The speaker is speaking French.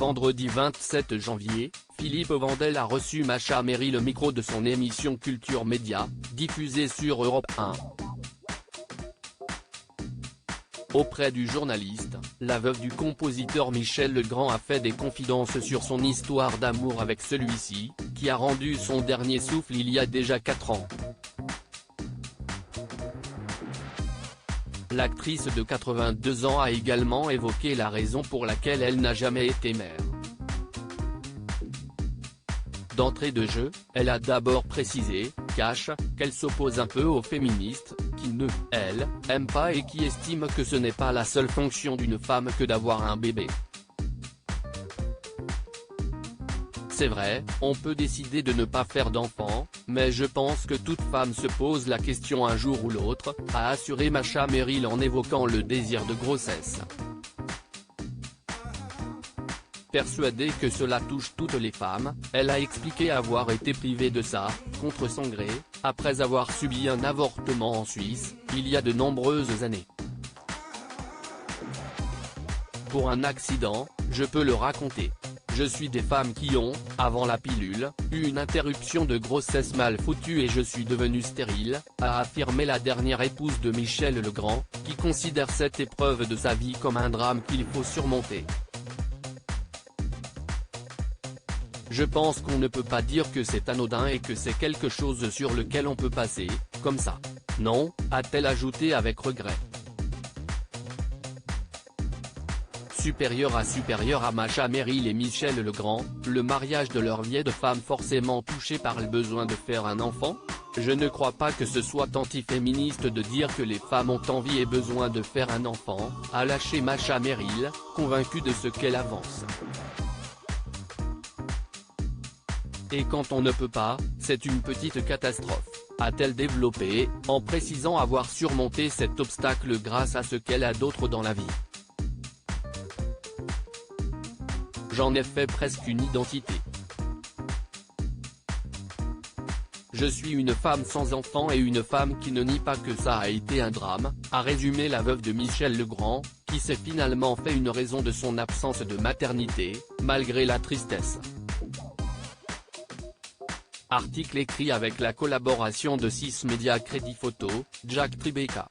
Vendredi 27 janvier, Philippe Vandel a reçu Macha Merrill au micro de son émission Culture Média, diffusée sur Europe 1. Auprès du journaliste, la veuve du compositeur Michel Legrand a fait des confidences sur son histoire d'amour avec celui-ci, qui a rendu son dernier souffle il y a déjà 4 ans. L'actrice de 82 ans a également évoqué la raison pour laquelle elle n'a jamais été mère. D'entrée de jeu, elle a d'abord précisé, qu'elle s'oppose un peu aux féministes, qui ne, elle, aiment pas et qui estiment que ce n'est pas la seule fonction d'une femme que d'avoir un bébé. C'est vrai, on peut décider de ne pas faire d'enfant, mais je pense que toute femme se pose la question un jour ou l'autre, a assuré Macha Merrill en évoquant le désir de grossesse. Persuadée que cela touche toutes les femmes, elle a expliqué avoir été privée de ça, contre son gré, après avoir subi un avortement en Suisse, il y a de nombreuses années. Pour un accident, je peux le raconter. Je suis des femmes qui ont, avant la pilule, eu une interruption de grossesse mal foutue et je suis devenue stérile, a affirmé la dernière épouse de Michel Legrand, qui considère cette épreuve de sa vie comme un drame qu'il faut surmonter. Je pense qu'on ne peut pas dire que c'est anodin et que c'est quelque chose sur lequel on peut passer, comme ça. Non, a-t-elle ajouté avec regret. Supérieur à Macha Merrill et Michel Legrand, le mariage de leur vie est de femmes forcément touchées par le besoin de faire un enfant? Je ne crois pas que ce soit antiféministe de dire que les femmes ont envie et besoin de faire un enfant, a lâché Macha Merrill, convaincue de ce qu'elle avance. Et quand on ne peut pas, c'est une petite catastrophe, a-t-elle développé, en précisant avoir surmonté cet obstacle grâce à ce qu'elle a d'autre dans la vie. J'en ai fait presque une identité. Je suis une femme sans enfant et une femme qui ne nie pas que ça a été un drame, a résumé la veuve de Michel Legrand, qui s'est finalement fait une raison de son absence de maternité, malgré la tristesse. Article écrit avec la collaboration de 6 médias Crédit Photo, Jack Tribeca.